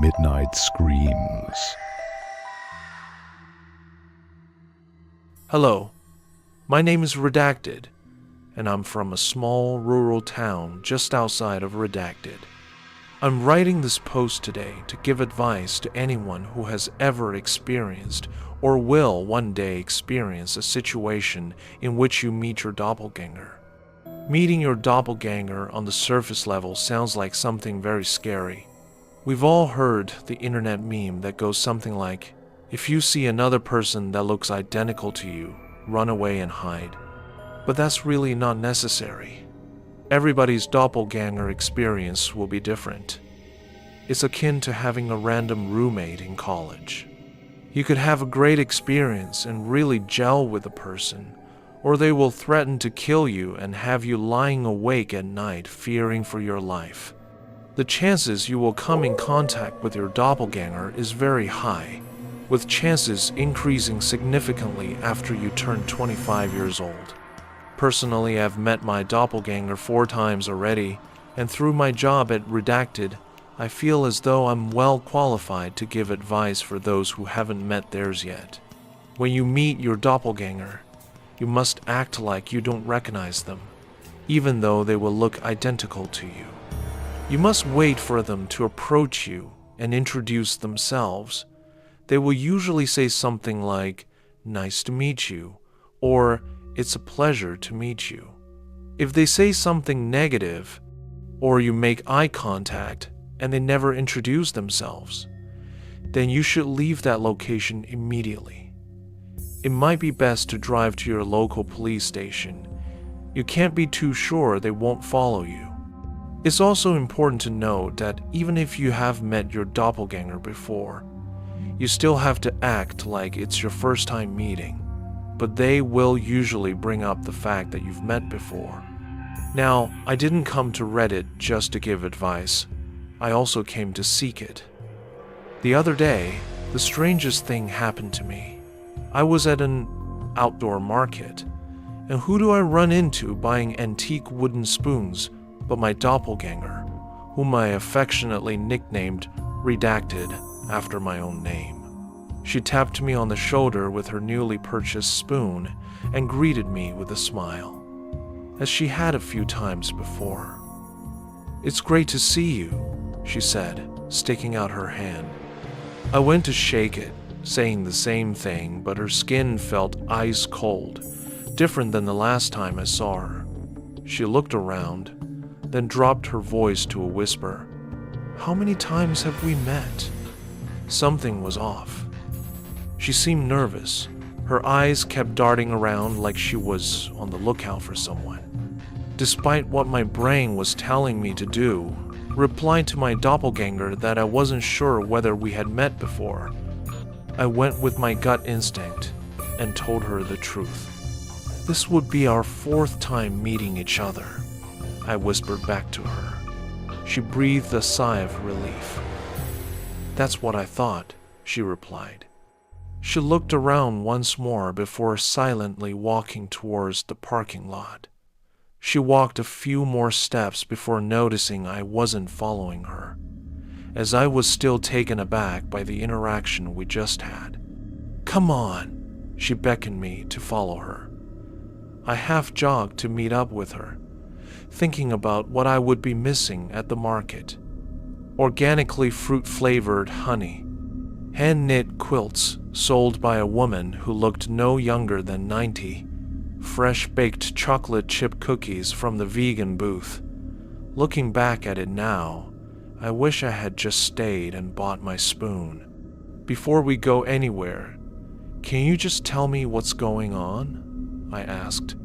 midnight screams. Hello, my name is Redacted, and I'm from a small rural town just outside of Redacted. I'm writing this post today to give advice to anyone who has ever experienced or will one day experience a situation in which you meet your doppelganger. Meeting your doppelganger on the surface level sounds like something very scary. We've all heard the internet meme that goes something like, if you see another person that looks identical to you, run away and hide. But that's really not necessary. Everybody's doppelganger experience will be different. It's akin to having a random roommate in college. You could have a great experience and really gel with a person, or they will threaten to kill you and have you lying awake at night fearing for your life. The chances you will come in contact with your doppelganger is very high, with chances increasing significantly after you turn 25 years old. Personally, I've met my doppelganger 4 times already, and through my job at Redacted, I feel as though I'm well qualified to give advice for those who haven't met theirs yet. When you meet your doppelganger, you must act like you don't recognize them, even though they will look identical to you. You must wait for them to approach you and introduce themselves. They will usually say something like, "Nice to meet you," or "It's a pleasure to meet you." If they say something negative, or you make eye contact and they never introduce themselves, then you should leave that location immediately. It might be best to drive to your local police station. You can't be too sure they won't follow you. It's also important to note that even if you have met your doppelganger before, you still have to act like it's your first time meeting, but they will usually bring up the fact that you've met before. Now, I didn't come to Reddit just to give advice. I also came to seek it. The other day, the strangest thing happened to me. I was at an outdoor market, and who do I run into buying antique wooden spoons but my doppelganger, whom I affectionately nicknamed Redacted after my own name. She tapped me on the shoulder with her newly purchased spoon and greeted me with a smile, as she had a few times before. "It's great to see you," she said, sticking out her hand. I went to shake it, saying the same thing, but her skin felt ice cold, different than the last time I saw her. She looked around, then dropped her voice to a whisper. "How many times have we met?" Something was off. She seemed nervous. Her eyes kept darting around like she was on the lookout for someone. Despite what my brain was telling me to do, replied to my doppelganger that I wasn't sure whether we had met before. I went with my gut instinct and told her the truth. "This would be our 4th time meeting each other," I whispered back to her. She breathed a sigh of relief. "That's what I thought," she replied. She looked around once more before silently walking towards the parking lot. She walked a few more steps before noticing I wasn't following her, as I was still taken aback by the interaction we just had. "Come on," she beckoned me to follow her. I half jogged to meet up with her, thinking about what I would be missing at the market. Organically fruit-flavored honey, hand-knit quilts sold by a woman who looked no younger than 90, fresh-baked chocolate chip cookies from the vegan booth. Looking back at it now, I wish I had just stayed and bought my spoon. "Before we go anywhere, can you just tell me what's going on?" I asked.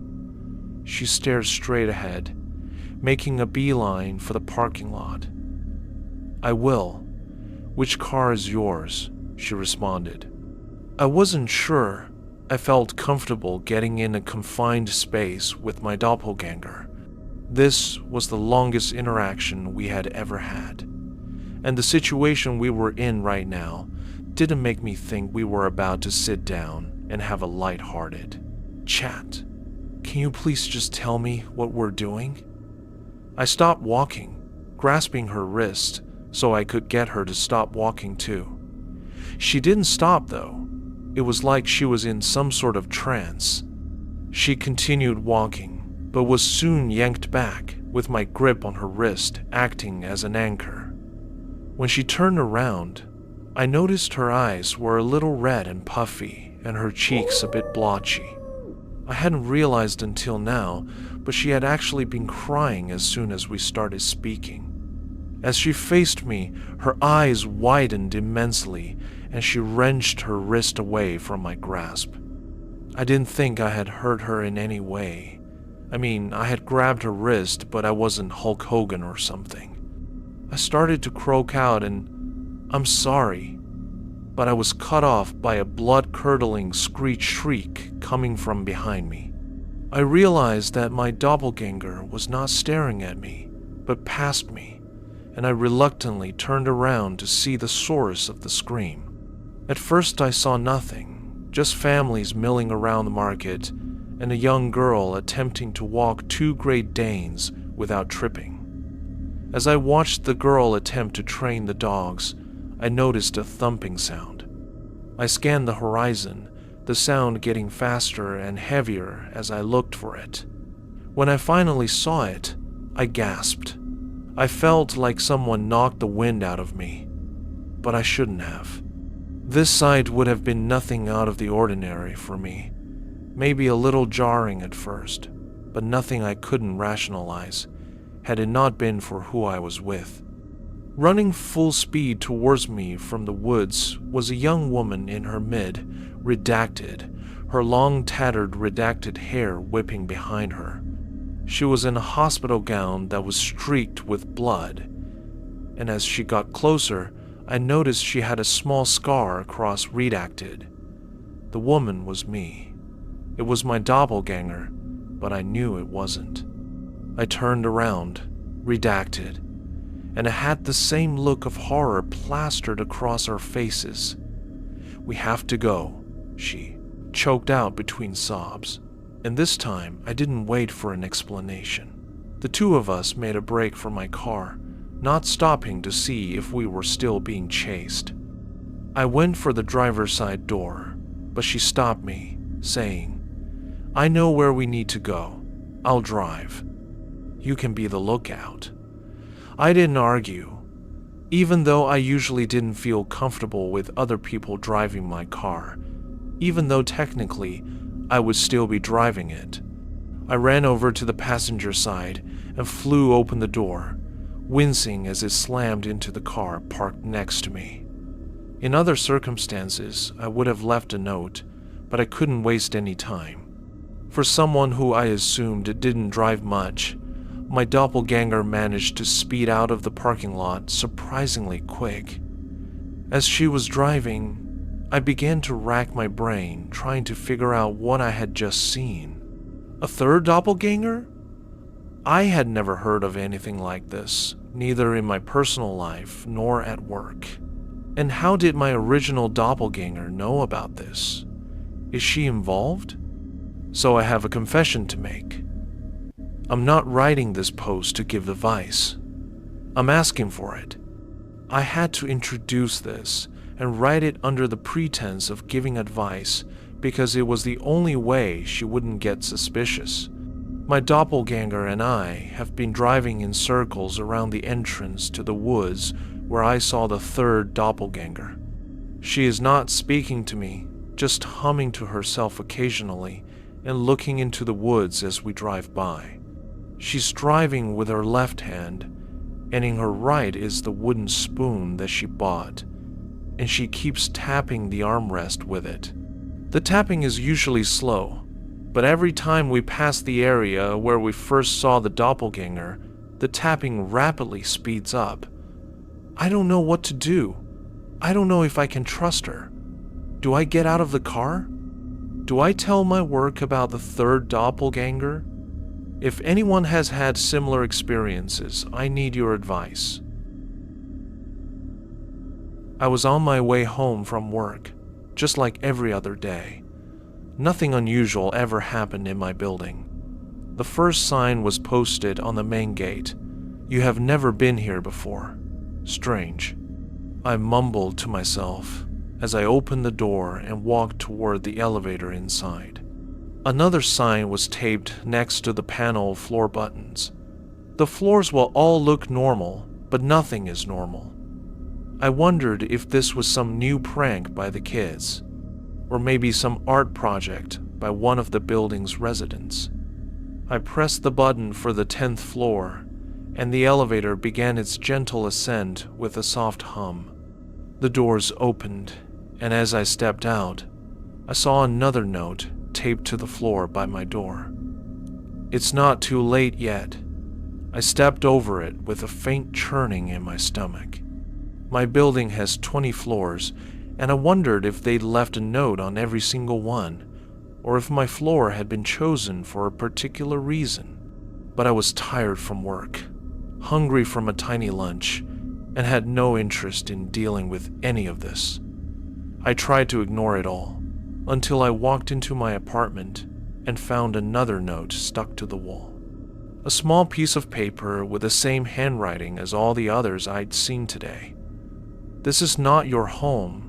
She stared straight ahead, making a beeline for the parking lot. "I will. Which car is yours?" she responded. I wasn't sure. I felt comfortable getting in a confined space with my doppelganger. This was the longest interaction we had ever had, and the situation we were in right now didn't make me think we were about to sit down and have a light-hearted chat. "Can you please just tell me what we're doing?" I stopped walking, grasping her wrist, so I could get her to stop walking too. She didn't stop though. It was like she was in some sort of trance. She continued walking, but was soon yanked back, with my grip on her wrist acting as an anchor. When she turned around, I noticed her eyes were a little red and puffy, and her cheeks a bit blotchy. I hadn't realized until now, but she had actually been crying as soon as we started speaking. As she faced me, her eyes widened immensely, and she wrenched her wrist away from my grasp. I didn't think I had hurt her in any way. I mean, I had grabbed her wrist, but I wasn't Hulk Hogan or something. I started to croak out "I'm sorry," but I was cut off by a blood-curdling screech shriek coming from behind me. I realized that my doppelganger was not staring at me, but past me, and I reluctantly turned around to see the source of the scream. At first I saw nothing, just families milling around the market, and a young girl attempting to walk two Great Danes without tripping. As I watched the girl attempt to train the dogs, I noticed a thumping sound. I scanned the horizon, the sound getting faster and heavier as I looked for it. When I finally saw it, I gasped. I felt like someone knocked the wind out of me, but I shouldn't have. This sight would have been nothing out of the ordinary for me. Maybe a little jarring at first, but nothing I couldn't rationalize, had it not been for who I was with. Running full speed towards me from the woods was a young woman in her redacted, her long tattered redacted hair whipping behind her. She was in a hospital gown that was streaked with blood, and as she got closer, I noticed she had a small scar across redacted. The woman was me. It was my doppelganger, but I knew it wasn't. I turned around, redacted, and it had the same look of horror plastered across our faces. "We have to go," she choked out between sobs, and this time I didn't wait for an explanation. The two of us made a break for my car, not stopping to see if we were still being chased. I went for the driver's side door, but she stopped me, saying, "I know where we need to go. I'll drive. You can be the lookout." I didn't argue. Even though I usually didn't feel comfortable with other people driving my car, even though technically I would still be driving it. I ran over to the passenger side and flew open the door, wincing as it slammed into the car parked next to me. In other circumstances, I would have left a note, but I couldn't waste any time. For someone who I assumed didn't drive much, my doppelganger managed to speed out of the parking lot surprisingly quick. As she was driving, I began to rack my brain trying to figure out what I had just seen. A third doppelganger? I had never heard of anything like this, neither in my personal life nor at work. And how did my original doppelganger know about this? Is she involved? So I have a confession to make. I'm not writing this post to give advice. I'm asking for it. I had to introduce this and write it under the pretense of giving advice because it was the only way she wouldn't get suspicious. My doppelganger and I have been driving in circles around the entrance to the woods where I saw the third doppelganger. She is not speaking to me, just humming to herself occasionally and looking into the woods as we drive by. She's driving with her left hand, and in her right is the wooden spoon that she bought, and she keeps tapping the armrest with it. The tapping is usually slow, but every time we pass the area where we first saw the doppelganger, the tapping rapidly speeds up. I don't know what to do. I don't know if I can trust her. Do I get out of the car? Do I tell my work about the third doppelganger? If anyone has had similar experiences, I need your advice. I was on my way home from work, just like every other day. Nothing unusual ever happened in my building. The first sign was posted on the main gate. "You have never been here before. Strange. I mumbled to myself as I opened the door and walked toward the elevator inside. Another sign was taped next to the panel of floor buttons. The floors will all look normal, but nothing is normal. I wondered if this was some new prank by the kids, or maybe some art project by one of the building's residents. I pressed the button for the 10th floor, and the elevator began its gentle ascent with a soft hum. The doors opened, and as I stepped out, I saw another note taped to the floor by my door. "It's not too late yet." I stepped over it with a faint churning in my stomach. My building has 20 floors, and I wondered if they'd left a note on every single one, or if my floor had been chosen for a particular reason. But I was tired from work, hungry from a tiny lunch, and had no interest in dealing with any of this. I tried to ignore it all, until I walked into my apartment and found another note stuck to the wall. A small piece of paper with the same handwriting as all the others I'd seen today. "This is not your home."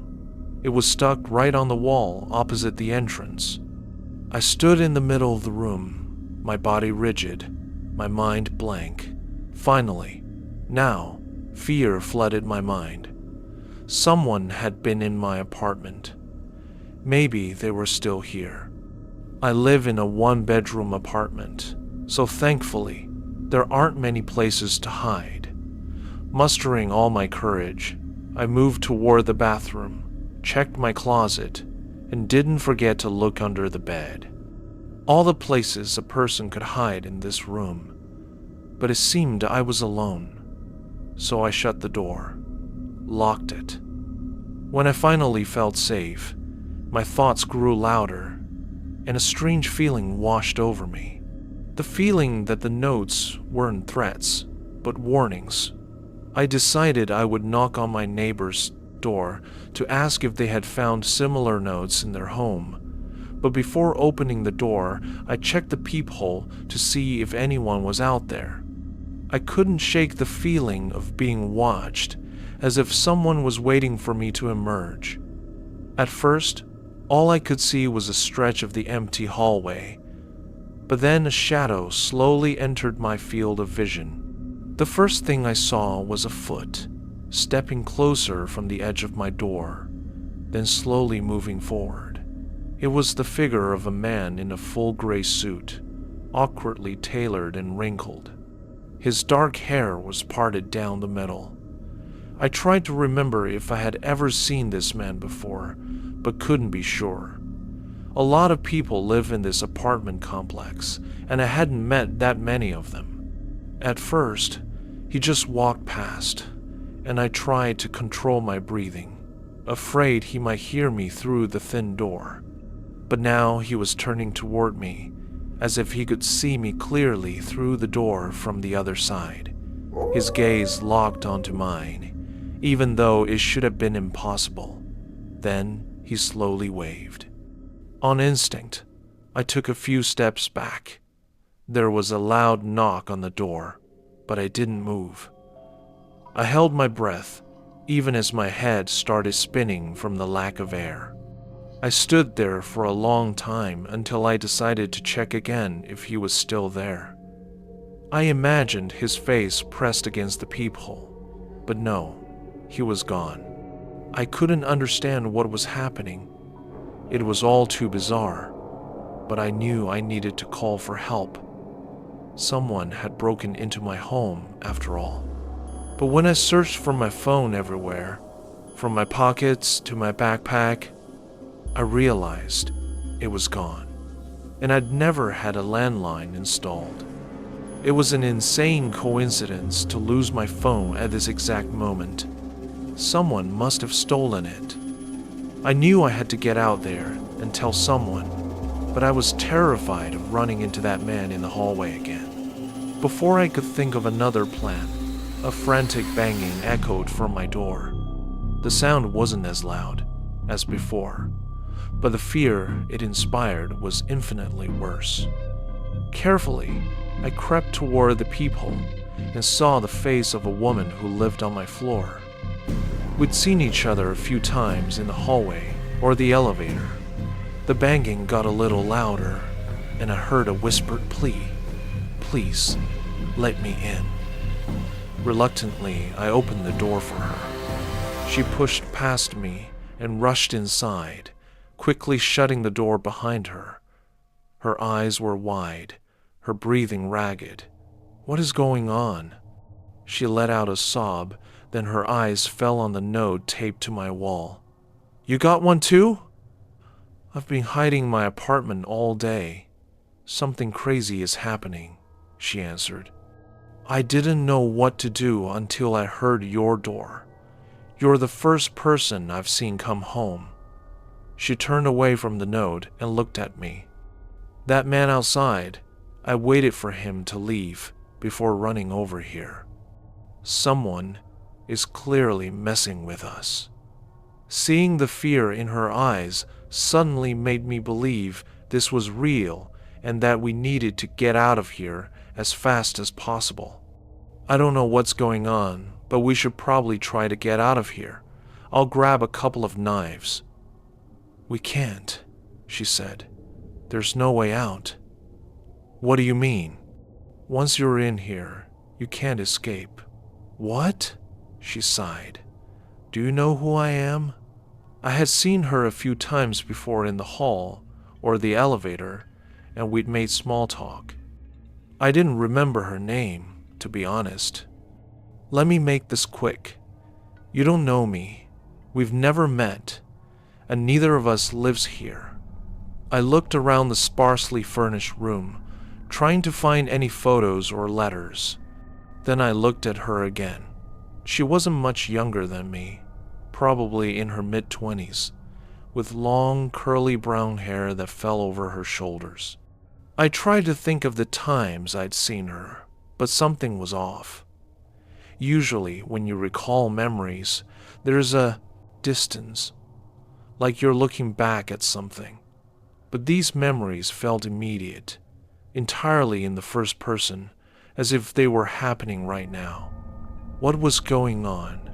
It was stuck right on the wall opposite the entrance. I stood in the middle of the room, my body rigid, my mind blank. Finally, now, fear flooded my mind. Someone had been in my apartment. Maybe they were still here. I live in a one-bedroom apartment, so thankfully, there aren't many places to hide. Mustering all my courage, I moved toward the bathroom, checked my closet, and didn't forget to look under the bed. All the places a person could hide in this room, but it seemed I was alone. So I shut the door, locked it. When I finally felt safe, my thoughts grew louder, and a strange feeling washed over me. The feeling that the notes weren't threats, but warnings. I decided I would knock on my neighbor's door to ask if they had found similar notes in their home. But before opening the door, I checked the peephole to see if anyone was out there. I couldn't shake the feeling of being watched, as if someone was waiting for me to emerge. At first, all I could see was a stretch of the empty hallway, but then a shadow slowly entered my field of vision. The first thing I saw was a foot, stepping closer from the edge of my door, then slowly moving forward. It was the figure of a man in a full gray suit, awkwardly tailored and wrinkled. His dark hair was parted down the middle. I tried to remember if I had ever seen this man before, but couldn't be sure. A lot of people live in this apartment complex, and I hadn't met that many of them. At first, he just walked past, and I tried to control my breathing, afraid he might hear me through the thin door. But now he was turning toward me, as if he could see me clearly through the door from the other side. His gaze locked onto mine, even though it should have been impossible. Then he slowly waved. On instinct, I took a few steps back. There was a loud knock on the door, but I didn't move. I held my breath, even as my head started spinning from the lack of air. I stood there for a long time until I decided to check again if he was still there. I imagined his face pressed against the peephole, but no, he was gone. I couldn't understand what was happening. It was all too bizarre, but I knew I needed to call for help. Someone had broken into my home, after all. But when I searched for my phone everywhere, from my pockets to my backpack, I realized it was gone, and I'd never had a landline installed. It was an insane coincidence to lose my phone at this exact moment. Someone must have stolen it. I knew I had to get out there and tell someone, but I was terrified of running into that man in the hallway again. Before I could think of another plan, a frantic banging echoed from my door. The sound wasn't as loud as before, but the fear it inspired was infinitely worse. Carefully, I crept toward the peephole and saw the face of a woman who lived on my floor. We'd seen each other a few times in the hallway or the elevator. The banging got a little louder, and I heard a whispered plea. "Please, let me in." Reluctantly, I opened the door for her. She pushed past me and rushed inside, quickly shutting the door behind her. Her eyes were wide, her breathing ragged. "What is going on?" She let out a sob, then her eyes fell on the note taped to my wall. "You got one too?" "I've been hiding in my apartment all day. Something crazy is happening," she answered. "I didn't know what to do until I heard your door. You're the first person I've seen come home." She turned away from the note and looked at me. "That man outside, I waited for him to leave before running over here. Someone is clearly messing with us." Seeing the fear in her eyes suddenly made me believe this was real and that we needed to get out of here as fast as possible. "I don't know what's going on, but we should probably try to get out of here. I'll grab a couple of knives." "We can't," she said. "There's no way out." "What do you mean?" "Once you're in here, you can't escape." "What?" she sighed. "Do you know who I am?" I had seen her a few times before in the hall or the elevator, and we'd made small talk. I didn't remember her name, to be honest. "Let me make this quick. You don't know me. We've never met, and neither of us lives here." I looked around the sparsely furnished room, trying to find any photos or letters. Then I looked at her again. She wasn't much younger than me, probably in her mid-20s, with long, curly brown hair that fell over her shoulders. I tried to think of the times I'd seen her, but something was off. Usually, when you recall memories, there's a distance, like you're looking back at something. But these memories felt immediate, entirely in the first person, as if they were happening right now. What was going on?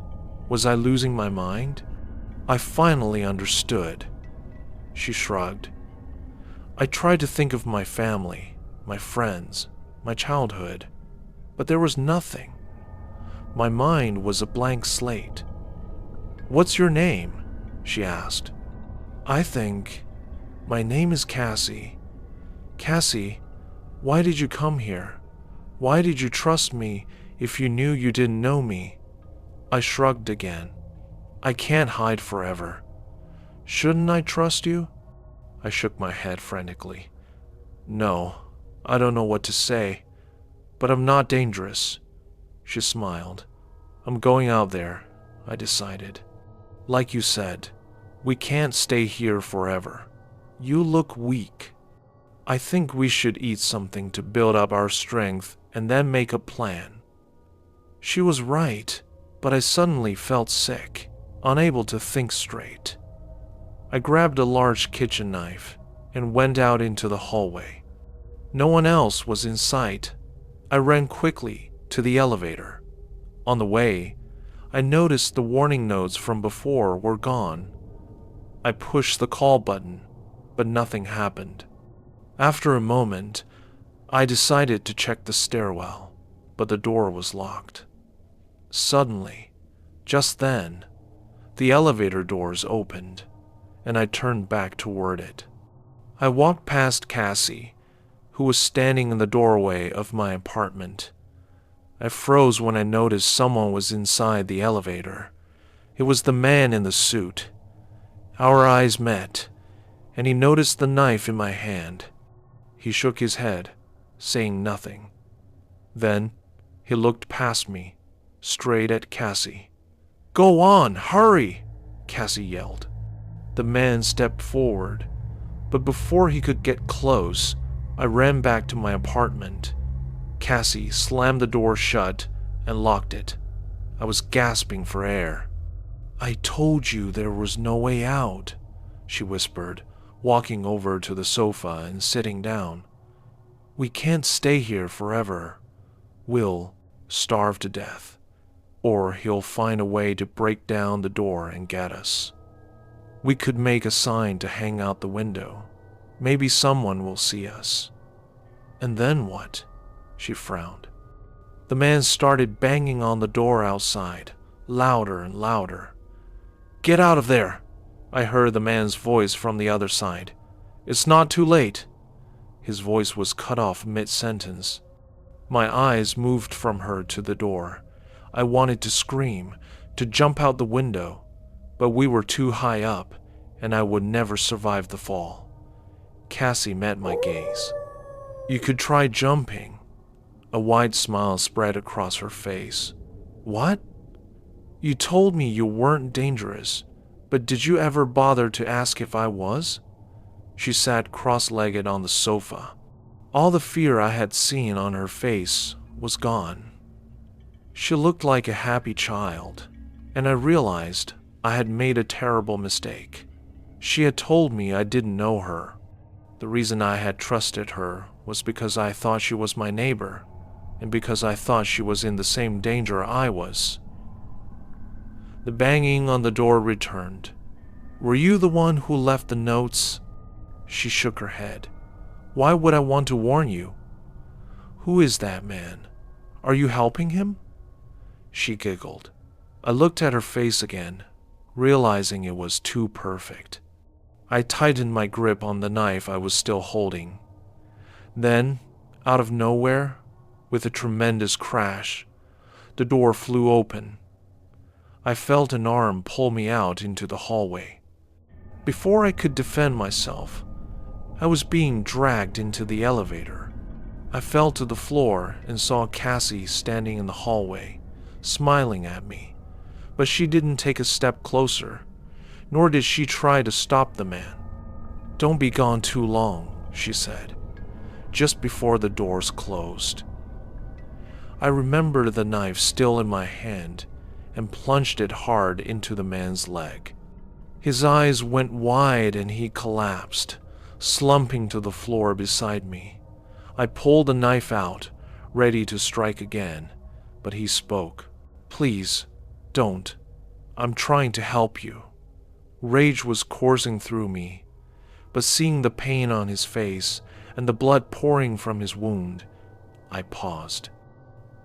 Was I losing my mind? I finally understood. She shrugged. I tried to think of my family, my friends, my childhood, but there was nothing. My mind was a blank slate. "What's your name?" she asked. My name is Cassie." "Cassie, why did you come here? Why did you trust me if you knew you didn't know me?" I shrugged again. "I can't hide forever." "Shouldn't I trust you?" I shook my head frantically. "No, I don't know what to say, but I'm not dangerous." She smiled. "I'm going out there," I decided. "Like you said, we can't stay here forever. You look weak. I think we should eat something to build up our strength and then make a plan." She was right, but I suddenly felt sick, unable to think straight. I grabbed a large kitchen knife and went out into the hallway. No one else was in sight. I ran quickly to the elevator. On the way, I noticed the warning notes from before were gone. I pushed the call button, but nothing happened. After a moment, I decided to check the stairwell, but the door was locked. Suddenly, just then, the elevator doors opened, and I turned back toward it. I walked past Cassie, who was standing in the doorway of my apartment. I froze when I noticed someone was inside the elevator. It was the man in the suit. Our eyes met, and he noticed the knife in my hand. He shook his head, saying nothing. Then he looked past me, straight at Cassie. "Go on, hurry!" Cassie yelled. The man stepped forward, but before he could get close, I ran back to my apartment. Cassie slammed the door shut and locked it. I was gasping for air. "I told you there was no way out," she whispered, walking over to the sofa and sitting down. "We can't stay here forever. We'll starve to death, or he'll find a way to break down the door and get us. We could make a sign to hang out the window. Maybe someone will see us. And then what? She frowned. The man started banging on the door outside, louder and louder. Get out of there! I heard the man's voice from the other side. It's not too late. His voice was cut off mid-sentence. My eyes moved from her to the door. I wanted to scream, to jump out the window, but we were too high up, and I would never survive the fall. Cassie met my gaze. You could try jumping. A wide smile spread across her face. What? You told me you weren't dangerous, but did you ever bother to ask if I was? She sat cross-legged on the sofa. All the fear I had seen on her face was gone. She looked like a happy child, and I realized I had made a terrible mistake. She had told me I didn't know her. The reason I had trusted her was because I thought she was my neighbor, and because I thought she was in the same danger I was. The banging on the door returned. Were you the one who left the notes? She shook her head. Why would I want to warn you? Who is that man? Are you helping him? She giggled. I looked at her face again, realizing it was too perfect. I tightened my grip on the knife I was still holding. Then, out of nowhere, with a tremendous crash, the door flew open. I felt an arm pull me out into the hallway. Before I could defend myself, I was being dragged into the elevator. I fell to the floor and saw Cassie standing in the hallway, smiling at me, but she didn't take a step closer, nor did she try to stop the man. Don't be gone too long, she said, just before the doors closed. I remember the knife still in my hand and plunged it hard into the man's leg. His eyes went wide and he collapsed, slumping to the floor beside me. I pulled the knife out, ready to strike again, but he spoke. Please, don't. I'm trying to help you. Rage was coursing through me, but seeing the pain on his face and the blood pouring from his wound, I paused.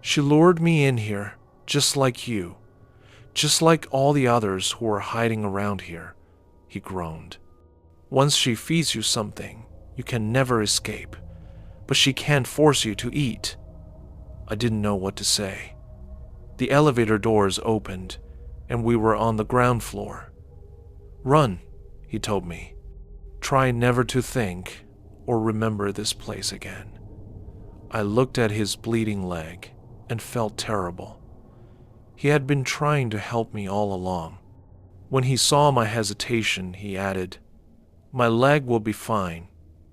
She lured me in here, just like you, just like all the others who are hiding around here, he groaned. Once she feeds you something, you can never escape, but she can't force you to eat. I didn't know what to say. The elevator doors opened, and we were on the ground floor. Run, he told me. Try never to think or remember this place again. I looked at his bleeding leg and felt terrible. He had been trying to help me all along. When he saw my hesitation, he added, My leg will be fine.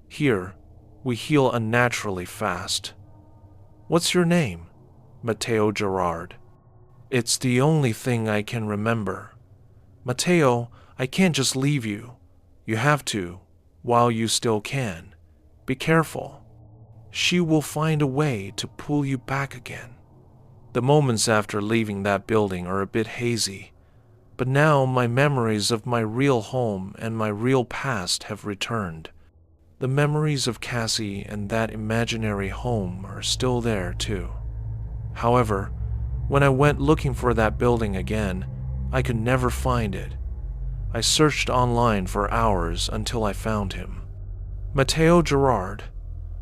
Here, we heal unnaturally fast. What's your name? Matteo Gerard. It's the only thing I can remember. Matteo, I can't just leave you. You have to, while you still can. Be careful. She will find a way to pull you back again. The moments after leaving that building are a bit hazy, but now my memories of my real home and my real past have returned. The memories of Cassie and that imaginary home are still there too. However, when I went looking for that building again, I could never find it. I searched online for hours until I found him. Matteo Gerard,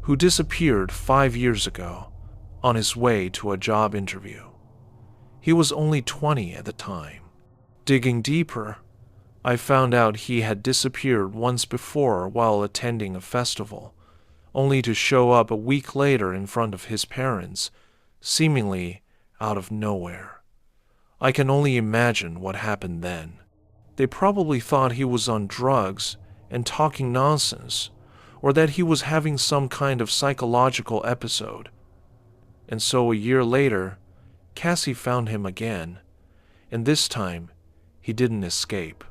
who disappeared 5 years ago on his way to a job interview. He was only 20 at the time. Digging deeper, I found out he had disappeared once before while attending a festival, only to show up a week later in front of his parents, seemingly out of nowhere. I can only imagine what happened then. They probably thought he was on drugs and talking nonsense, or that he was having some kind of psychological episode. And so a year later, Cassie found him again, and this time, he didn't escape.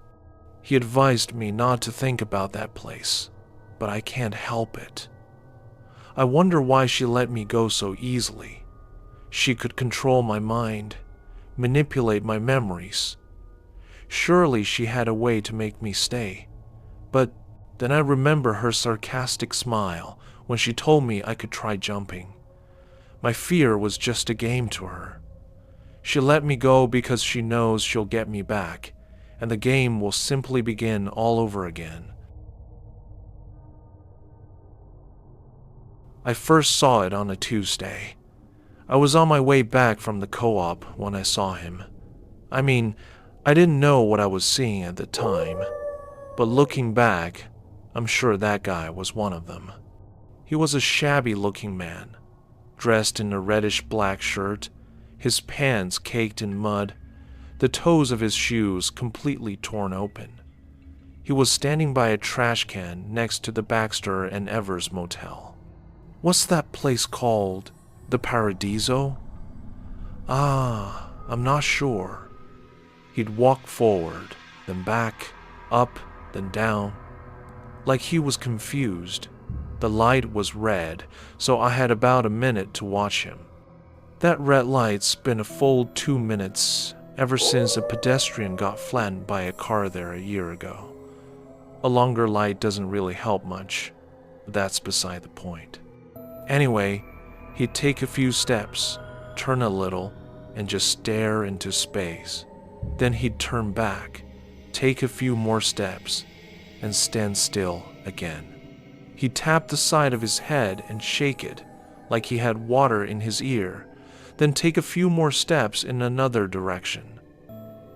He advised me not to think about that place, but I can't help it. I wonder why she let me go so easily. She could control my mind, manipulate my memories. Surely she had a way to make me stay. But then I remember her sarcastic smile when she told me I could try jumping. My fear was just a game to her. She let me go because she knows she'll get me back, and the game will simply begin all over again. I first saw it on a Tuesday. I was on my way back from the co-op when I saw him. I mean, I didn't know what I was seeing at the time, but looking back, I'm sure that guy was one of them. He was a shabby-looking man, dressed in a reddish-black shirt, his pants caked in mud, the toes of his shoes completely torn open. He was standing by a trash can next to the Baxter and Evers motel. What's that place called? The Paradiso? I'm not sure. He'd walk forward, then back, up, then down, like he was confused. The light was red, so I had about a minute to watch him. That red light's been a full 2 minutes ever since a pedestrian got flattened by a car there a year ago. A longer light doesn't really help much, but that's beside the point. Anyway, he'd take a few steps, turn a little, and just stare into space. Then he'd turn back, take a few more steps, and stand still again. He'd tap the side of his head and shake it like he had water in his ear, then take a few more steps in another direction.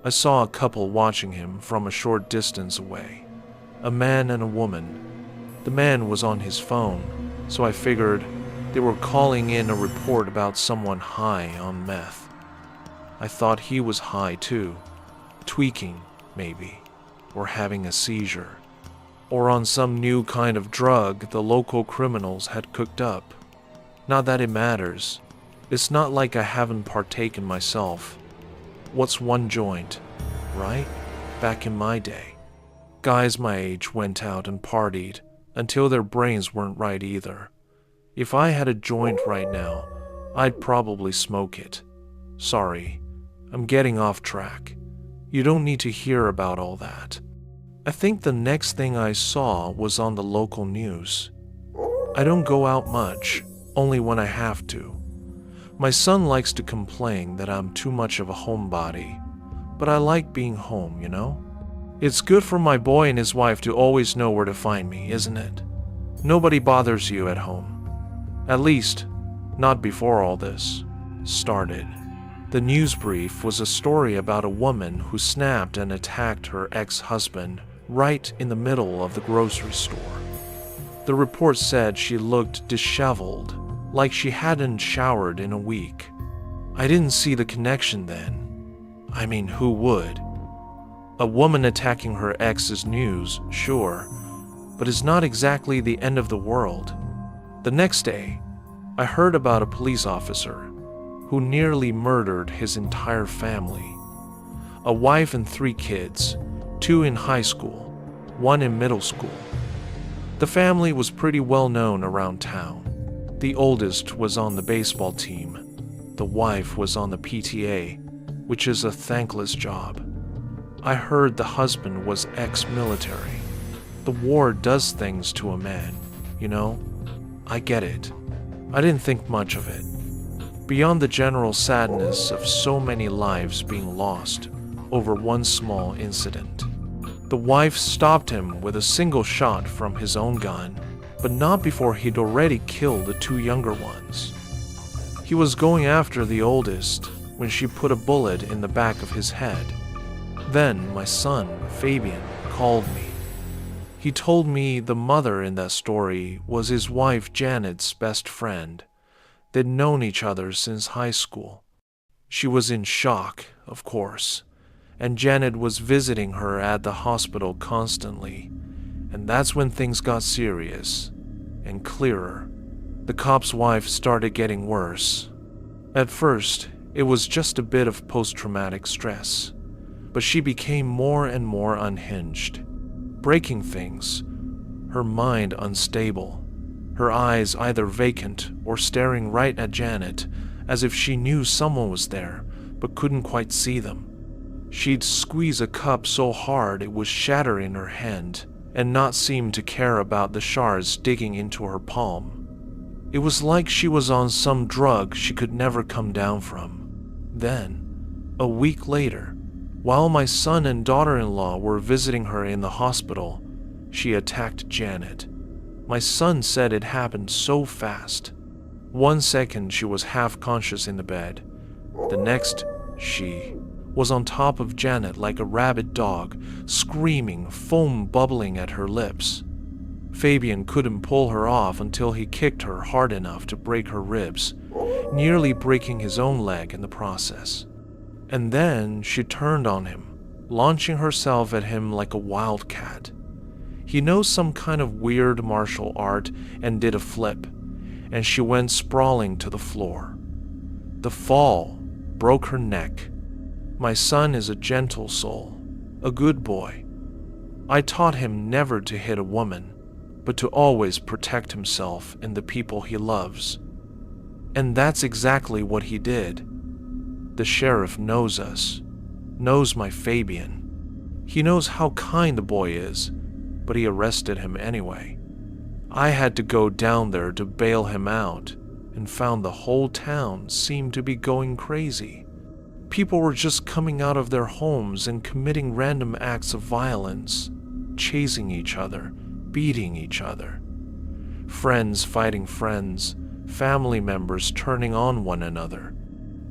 I saw a couple watching him from a short distance away, a man and a woman. The man was on his phone, so I figured they were calling in a report about someone high on meth. I thought he was high too, tweaking maybe, or having a seizure, or on some new kind of drug the local criminals had cooked up. Not that it matters. It's not like I haven't partaken myself. What's one joint, right? Back in my day, guys my age went out and partied until their brains weren't right either. If I had a joint right now, I'd probably smoke it. Sorry, I'm getting off track. You don't need to hear about all that. I think the next thing I saw was on the local news. I don't go out much, only when I have to. My son likes to complain that I'm too much of a homebody, but I like being home, you know? It's good for my boy and his wife to always know where to find me, isn't it? Nobody bothers you at home. At least, not before all this started. The news brief was a story about a woman who snapped and attacked her ex-husband right in the middle of the grocery store. The report said she looked disheveled, like she hadn't showered in a week. I didn't see the connection then. I mean, who would? A woman attacking her ex is news, sure, but it's not exactly the end of the world. The next day, I heard about a police officer who nearly murdered his entire family. A wife and 3 kids, 2 in high school, 1 in middle school. The family was pretty well known around town. The oldest was on the baseball team. The wife was on the PTA, which is a thankless job. I heard the husband was ex-military. The war does things to a man, you know? I get it. I didn't think much of it. Beyond the general sadness of so many lives being lost over one small incident. The wife stopped him with a single shot from his own gun, but not before he'd already killed the 2 younger ones. He was going after the oldest when she put a bullet in the back of his head. Then my son, Fabian, called me. He told me the mother in that story was his wife Janet's best friend. They'd known each other since high school. She was in shock, of course, and Janet was visiting her at the hospital constantly, and that's when things got serious and clearer. The cop's wife started getting worse. At first, it was just a bit of post-traumatic stress, but she became more and more unhinged, breaking things, her mind unstable, her eyes either vacant or staring right at Janet as if she knew someone was there, but couldn't quite see them. She'd squeeze a cup so hard it would shatter in her hand, and not seem to care about the shards digging into her palm. It was like she was on some drug she could never come down from. Then, a week later, while my son and daughter-in-law were visiting her in the hospital, she attacked Janet. My son said it happened so fast. 1 second she was half conscious in the bed. The next, she was on top of Janet like a rabid dog, screaming, foam bubbling at her lips. Fabian couldn't pull her off until he kicked her hard enough to break her ribs, nearly breaking his own leg in the process. And then she turned on him, launching herself at him like a wildcat. He knows some kind of weird martial art and did a flip, and she went sprawling to the floor. The fall broke her neck. My son is a gentle soul, a good boy. I taught him never to hit a woman, but to always protect himself and the people he loves. And that's exactly what he did. The sheriff knows us, knows my Fabian. He knows how kind the boy is, but he arrested him anyway. I had to go down there to bail him out, and found the whole town seemed to be going crazy. People were just coming out of their homes and committing random acts of violence, chasing each other, beating each other. Friends fighting friends, family members turning on one another.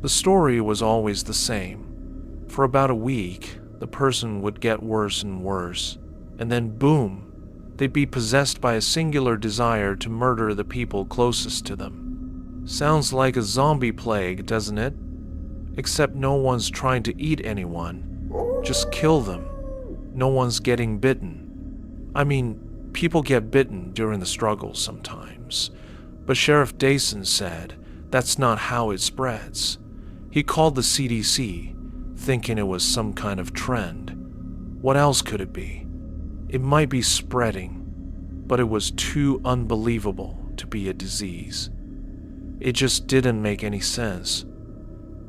The story was always the same. For about a week, the person would get worse and worse, and then boom, they'd be possessed by a singular desire to murder the people closest to them. Sounds like a zombie plague, doesn't it? Except no one's trying to eat anyone, just kill them. No one's getting bitten. I mean, people get bitten during the struggle sometimes, but Sheriff Dason said that's not how it spreads. He called the CDC, thinking it was some kind of trend. What else could it be? It might be spreading, but it was too unbelievable to be a disease. It just didn't make any sense.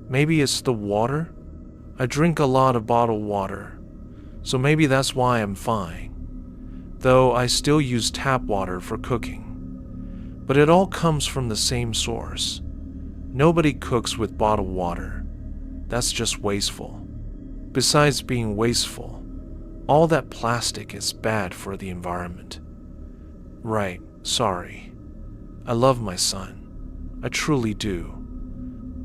Maybe it's the water? I drink a lot of bottled water, so maybe that's why I'm fine. Though I still use tap water for cooking. But it all comes from the same source. Nobody cooks with bottled water. That's just wasteful. Besides being wasteful, all that plastic is bad for the environment. Right, sorry. I love my son. I truly do.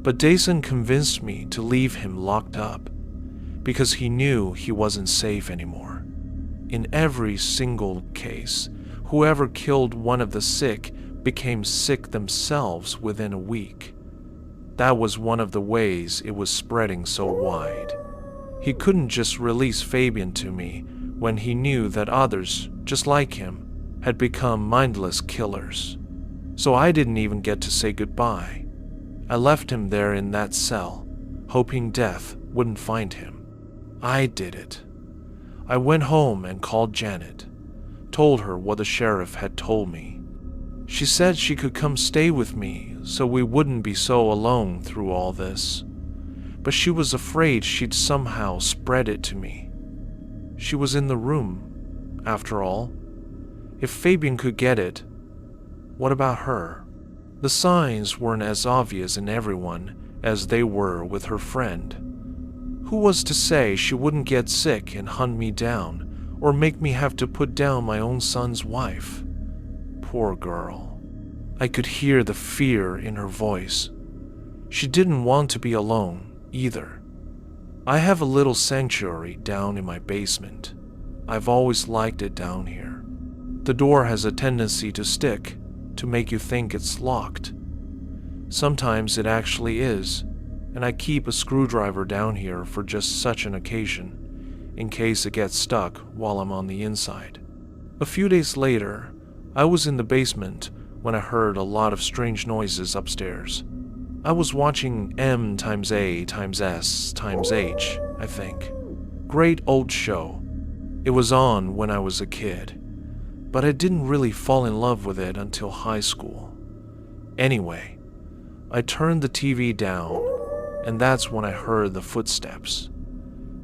But Dason convinced me to leave him locked up because he knew he wasn't safe anymore. In every single case, whoever killed one of the sick became sick themselves within a week. That was one of the ways it was spreading so wide. He couldn't just release Fabian to me when he knew that others, just like him, had become mindless killers. So I didn't even get to say goodbye. I left him there in that cell, hoping death wouldn't find him. I did it. I went home and called Janet, told her what the sheriff had told me. She said she could come stay with me so we wouldn't be so alone through all this. But she was afraid she'd somehow spread it to me. She was in the room, after all. If Fabian could get it, what about her? The signs weren't as obvious in everyone as they were with her friend. Who was to say she wouldn't get sick and hunt me down, or make me have to put down my own son's wife? Poor girl. I could hear the fear in her voice. She didn't want to be alone, either. I have a little sanctuary down in my basement. I've always liked it down here. The door has a tendency to stick, to make you think it's locked. Sometimes it actually is, and I keep a screwdriver down here for just such an occasion, in case it gets stuck while I'm on the inside. A few days later, I was in the basement when I heard a lot of strange noises upstairs. I was watching M times A times S times H, I think. Great old show. It was on when I was a kid, but I didn't really fall in love with it until high school. Anyway, I turned the TV down, and that's when I heard the footsteps.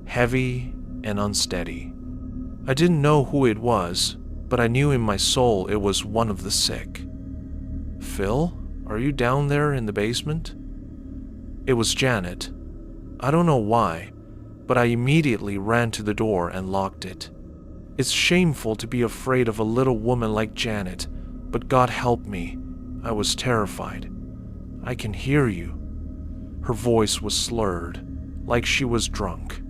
Heavy and unsteady. I didn't know who it was, but I knew in my soul it was one of the sick. "Phil, are you down there in the basement?" It was Janet. I don't know why, but I immediately ran to the door and locked it. It's shameful to be afraid of a little woman like Janet, but God help me, I was terrified. "I can hear you." Her voice was slurred, like she was drunk.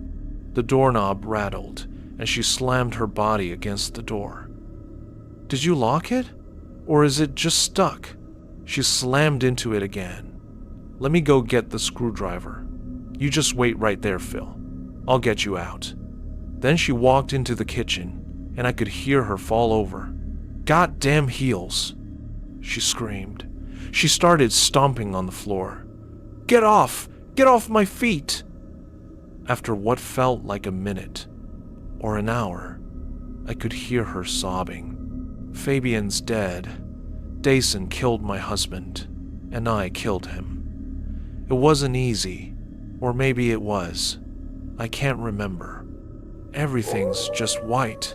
The doorknob rattled, and she slammed her body against the door. "Did you lock it? Or is it just stuck?" She slammed into it again. "Let me go get the screwdriver. You just wait right there, Phil. I'll get you out." Then she walked into the kitchen, and I could hear her fall over. "Goddamn heels!" she screamed. She started stomping on the floor. "Get off! Get off my feet!" After what felt like a minute, or an hour, I could hear her sobbing. "Fabian's dead. Dason killed my husband, and I killed him. It wasn't easy, or maybe it was. I can't remember. Everything's just white."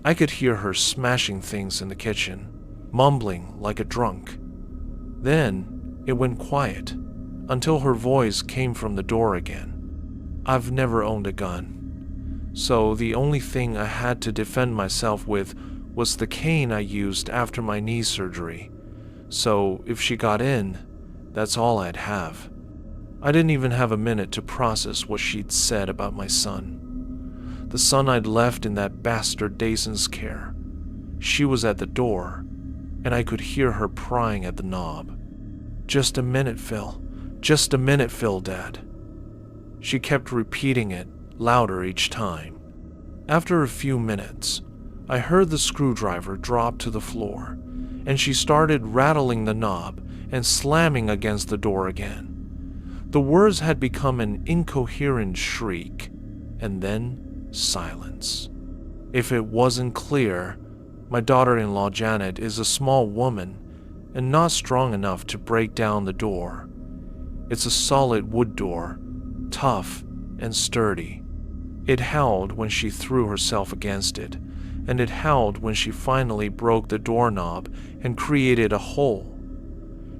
I could hear her smashing things in the kitchen, mumbling like a drunk. Then it went quiet, until her voice came from the door again. I've never owned a gun, so the only thing I had to defend myself with was the cane I used after my knee surgery. So if she got in, that's all I'd have. I didn't even have a minute to process what she'd said about my son. The son I'd left in that bastard Dason's care. She was at the door, and I could hear her prying at the knob. "Just a minute, Phil. Just a minute, Phil, Dad." She kept repeating it, louder each time. After a few minutes, I heard the screwdriver drop to the floor, and she started rattling the knob and slamming against the door again. The words had become an incoherent shriek, and then silence. If it wasn't clear, my daughter-in-law Janet is a small woman and not strong enough to break down the door. It's a solid wood door, tough and sturdy. It held when she threw herself against it, and it held when she finally broke the doorknob and created a hole.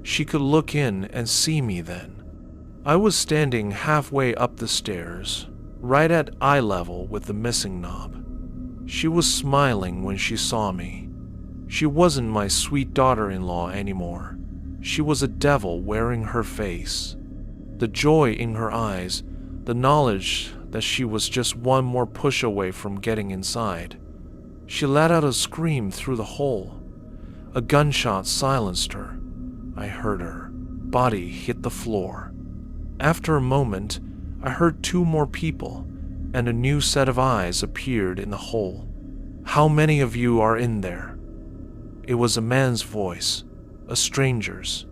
She could look in and see me then. I was standing halfway up the stairs, right at eye level with the missing knob. She was smiling when she saw me. She wasn't my sweet daughter-in-law anymore. She was a devil wearing her face. The joy in her eyes, the knowledge that she was just one more push away from getting inside. She let out a scream through the hole. A gunshot silenced her. I heard her body hit the floor. After a moment, I heard two more people, and a new set of eyes appeared in the hole. "How many of you are in there?" It was a man's voice, a stranger's.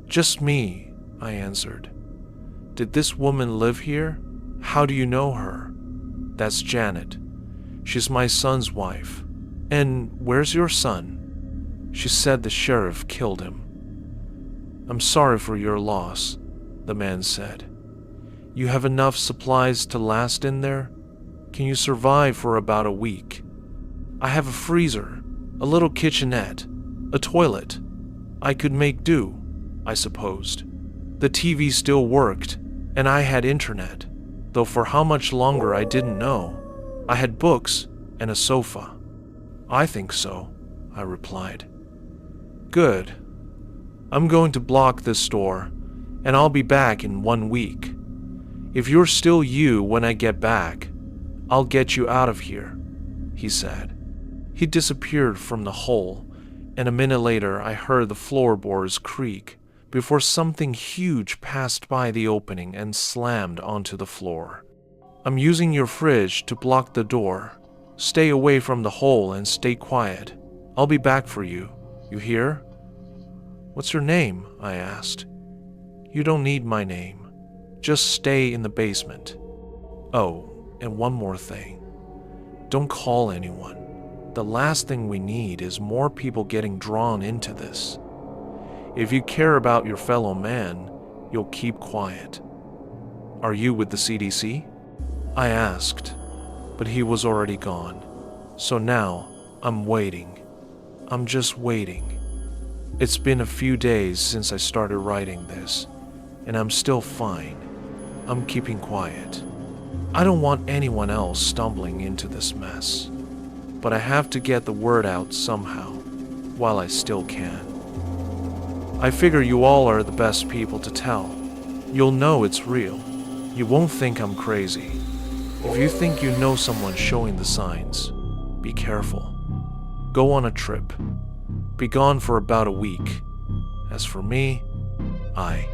"Just me," I answered. "Did this woman live here? How do you know her?" "That's Janet. She's my son's wife." "And where's your son?" "She said the sheriff killed him." "I'm sorry for your loss," the man said. "You have enough supplies to last in there? Can you survive for about a week?" "I have a freezer, a little kitchenette, a toilet. I could make do," I supposed. The TV still worked, and I had internet, though for how much longer I didn't know. I had books and a sofa. "I think so," I replied. "Good. I'm going to block this door, and I'll be back in 1 week. If you're still you when I get back, I'll get you out of here," he said. He disappeared from the hole, and a minute later I heard the floorboards creak before something huge passed by the opening and slammed onto the floor. "I'm using your fridge to block the door. Stay away from the hole and stay quiet. I'll be back for you. You hear?" "What's your name?" I asked. "You don't need my name. Just stay in the basement. Oh, and one more thing. Don't call anyone. The last thing we need is more people getting drawn into this. If you care about your fellow man, you'll keep quiet. Are you with the CDC? I asked, but he was already gone. So now, I'm waiting. I'm just waiting. It's been a few days since I started writing this, and I'm still fine. I'm keeping quiet. I don't want anyone else stumbling into this mess, but I have to get the word out somehow, while I still can. I figure you all are the best people to tell. You'll know it's real. You won't think I'm crazy. If you think you know someone showing the signs, be careful. Go on a trip. Be gone for about a week. As for me, I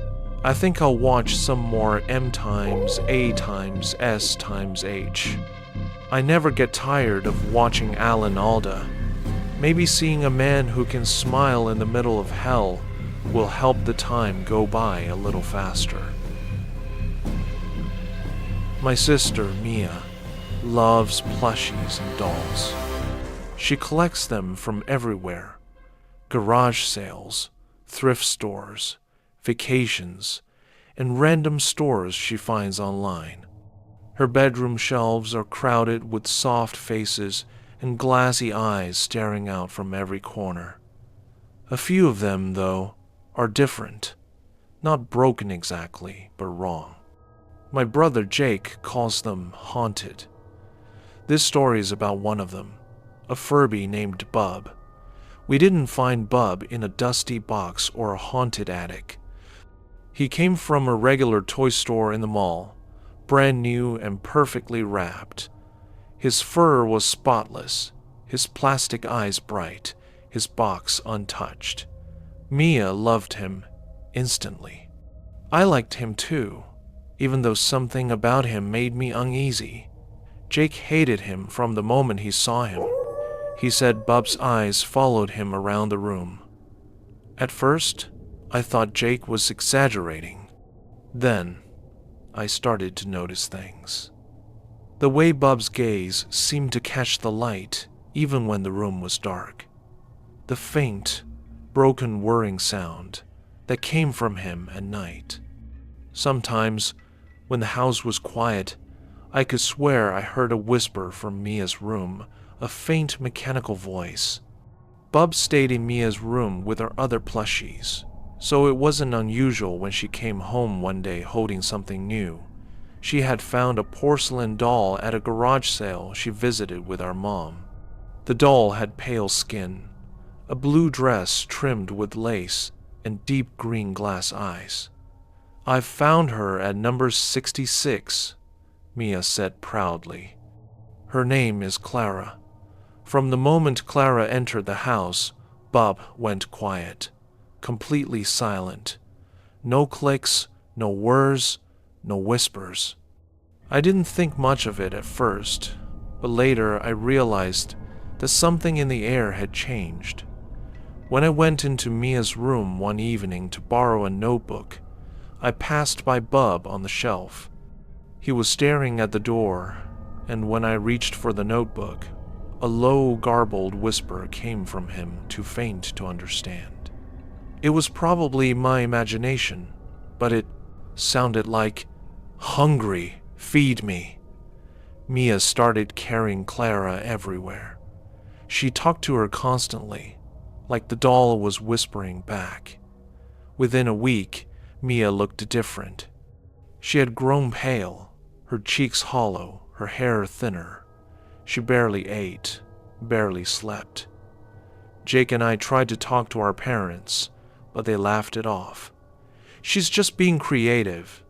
think I'll watch some more M times A times S times H. I never get tired of watching Alan Alda. Maybe seeing a man who can smile in the middle of hell will help the time go by a little faster. My sister, Mia, loves plushies and dolls. She collects them from everywhere. Garage sales, thrift stores, vacations, and random stores she finds online. Her bedroom shelves are crowded with soft faces and glassy eyes staring out from every corner. A few of them, though, are different. Not broken exactly, but wrong. My brother Jake calls them haunted. This story is about one of them, a Furby named Bub. We didn't find Bub in a dusty box or a haunted attic. He came from a regular toy store in the mall, brand new and perfectly wrapped. His fur was spotless, his plastic eyes bright, his box untouched. Mia loved him instantly. I liked him too, even though something about him made me uneasy. Jake hated him from the moment he saw him. He said Bub's eyes followed him around the room. At first, I thought Jake was exaggerating. Then, I started to notice things. The way Bub's gaze seemed to catch the light even when the room was dark. The faint, broken whirring sound that came from him at night. Sometimes, when the house was quiet, I could swear I heard a whisper from Mia's room, a faint mechanical voice. Bub stayed in Mia's room with her other plushies, so it wasn't unusual when she came home one day holding something new. She had found a porcelain doll at a garage sale she visited with our mom. The doll had pale skin, a blue dress trimmed with lace, and deep green glass eyes. "I've found her at number 66, Mia said proudly. Her name is Clara. From the moment Clara entered the house, Bub went quiet, completely silent. No clicks, no whirs, no whispers. I didn't think much of it at first, but later I realized that something in the air had changed. When I went into Mia's room one evening to borrow a notebook, I passed by Bub on the shelf. He was staring at the door, and when I reached for the notebook, a low, garbled whisper came from him, too faint to understand. It was probably my imagination, but it sounded like, "Hungry, feed me." Mia started carrying Clara everywhere. She talked to her constantly, like the doll was whispering back. Within a week, Mia looked different. She had grown pale, her cheeks hollow, her hair thinner. She barely ate, barely slept. Jake and I tried to talk to our parents, but they laughed it off. "She's just being creative,"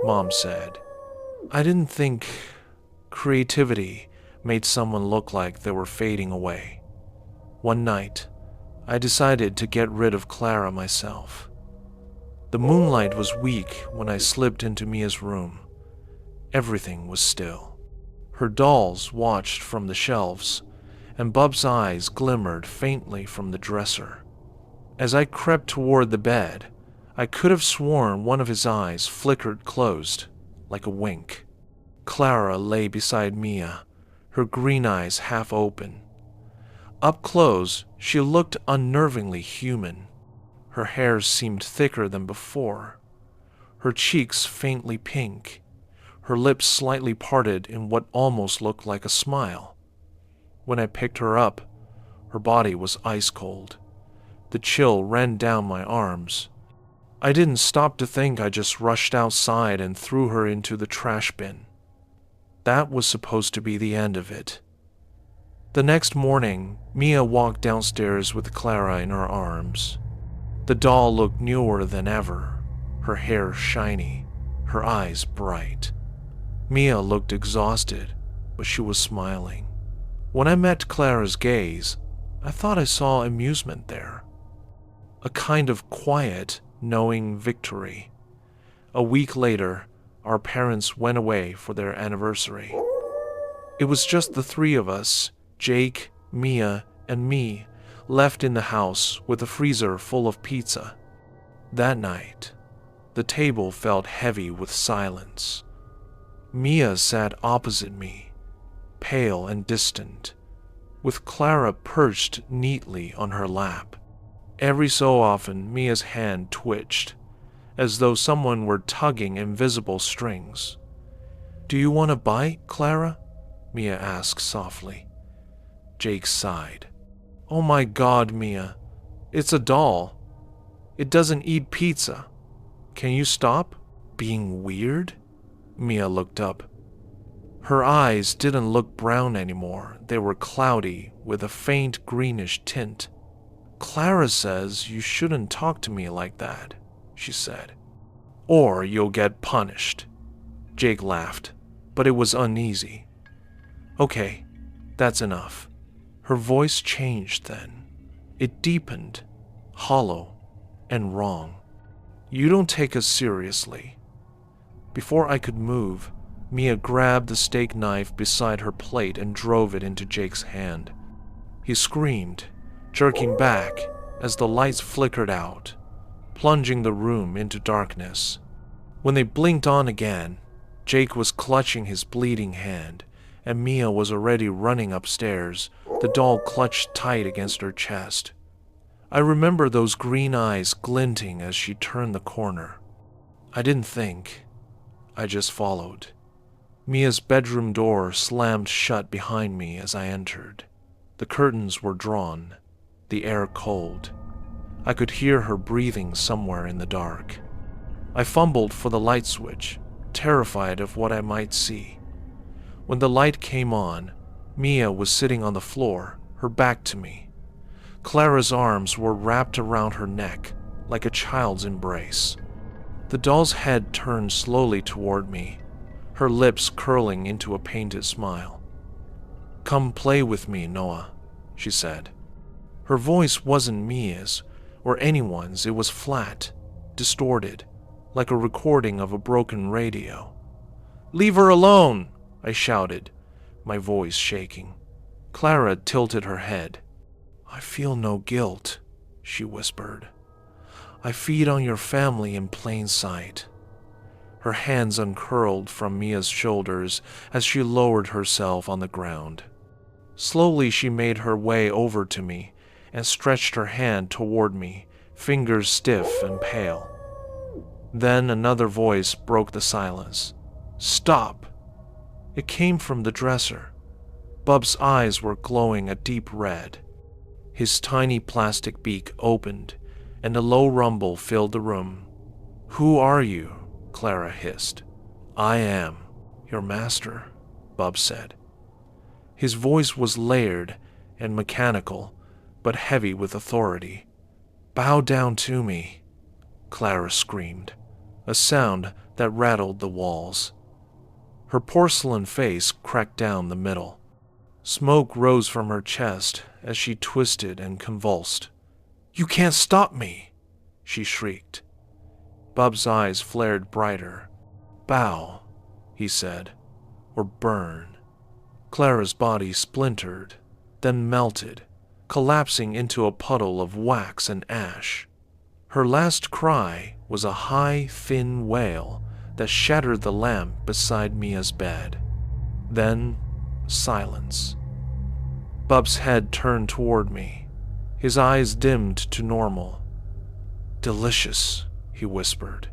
Mom said. I didn't think creativity made someone look like they were fading away. One night, I decided to get rid of Clara myself. The moonlight was weak when I slipped into Mia's room. Everything was still. Her dolls watched from the shelves, and Bub's eyes glimmered faintly from the dresser. As I crept toward the bed, I could have sworn one of his eyes flickered closed, like a wink. Clara lay beside Mia, her green eyes half open. Up close, she looked unnervingly human. Her hair seemed thicker than before, her cheeks faintly pink, her lips slightly parted in what almost looked like a smile. When I picked her up, her body was ice cold. The chill ran down my arms. I didn't stop to think. I just rushed outside and threw her into the trash bin. That was supposed to be the end of it. The next morning, Mia walked downstairs with Clara in her arms. The doll looked newer than ever, her hair shiny, her eyes bright. Mia looked exhausted, but she was smiling. When I met Clara's gaze, I thought I saw amusement there. A kind of quiet, knowing victory. A week later, our parents went away for their anniversary. It was just the three of us, Jake, Mia, and me, left in the house with a freezer full of pizza. That night, the table felt heavy with silence. Mia sat opposite me, pale and distant, with Clara perched neatly on her lap. Every so often, Mia's hand twitched, as though someone were tugging invisible strings. "Do you want a bite, Clara?" Mia asked softly. Jake sighed. "Oh my God, Mia. It's a doll. It doesn't eat pizza. Can you stop being weird?" Mia looked up. Her eyes didn't look brown anymore. They were cloudy with a faint greenish tint. "Clara says you shouldn't talk to me like that," she said. "Or you'll get punished." Jake laughed, but it was uneasy. "Okay, that's enough." Her voice changed then. It deepened, hollow, and wrong. "You don't take us seriously." Before I could move, Mia grabbed the steak knife beside her plate and drove it into Jake's hand. He screamed, jerking back as the lights flickered out, plunging the room into darkness. When they blinked on again, Jake was clutching his bleeding hand, and Mia was already running upstairs, the doll clutched tight against her chest. I remember those green eyes glinting as she turned the corner. I didn't think. I just followed. Mia's bedroom door slammed shut behind me as I entered. The curtains were drawn, the air cold. I could hear her breathing somewhere in the dark. I fumbled for the light switch, terrified of what I might see. When the light came on, Mia was sitting on the floor, her back to me. Clara's arms were wrapped around her neck like a child's embrace. The doll's head turned slowly toward me, her lips curling into a painted smile. "Come play with me, Noah," she said. Her voice wasn't Mia's or anyone's. It was flat, distorted, like a recording of a broken radio. "Leave her alone!" I shouted, my voice shaking. Clara tilted her head. "I feel no guilt," she whispered. "I feed on your family in plain sight." Her hands uncurled from Mia's shoulders as she lowered herself on the ground. Slowly she made her way over to me and stretched her hand toward me, fingers stiff and pale. Then another voice broke the silence. "Stop!" It came from the dresser. Bub's eyes were glowing a deep red. His tiny plastic beak opened, and a low rumble filled the room. "Who are you?" Clara hissed. "I am your master," Bub said. His voice was layered and mechanical, but heavy with authority. "Bow down to me," Clara screamed, a sound that rattled the walls. Her porcelain face cracked down the middle. Smoke rose from her chest as she twisted and convulsed. "You can't stop me!" she shrieked. Bub's eyes flared brighter. "Bow," he said, "or burn." Clara's body splintered, then melted, collapsing into a puddle of wax and ash. Her last cry was a high, thin wail that shattered the lamp beside Mia's bed. Then, silence. Bub's head turned toward me. His eyes dimmed to normal. "Delicious," he whispered,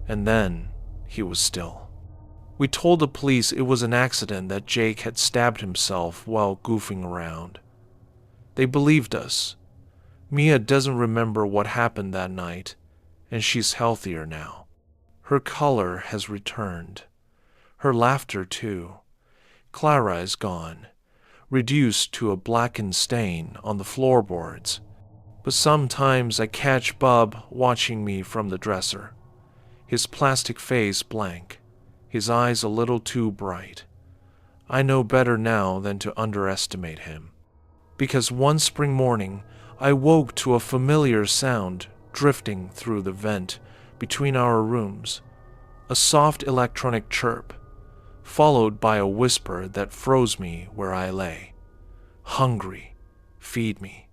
and then he was still. We told the police it was an accident, that Jake had stabbed himself while goofing around. They believed us. Mia doesn't remember what happened that night, and she's healthier now. Her color has returned. Her laughter, too. Clara is gone, reduced to a blackened stain on the floorboards. But sometimes I catch Bub watching me from the dresser, his plastic face blank, his eyes a little too bright. I know better now than to underestimate him. Because one spring morning, I woke to a familiar sound drifting through the vent between our rooms, a soft electronic chirp, followed by a whisper that froze me where I lay. "Hungry. Feed me."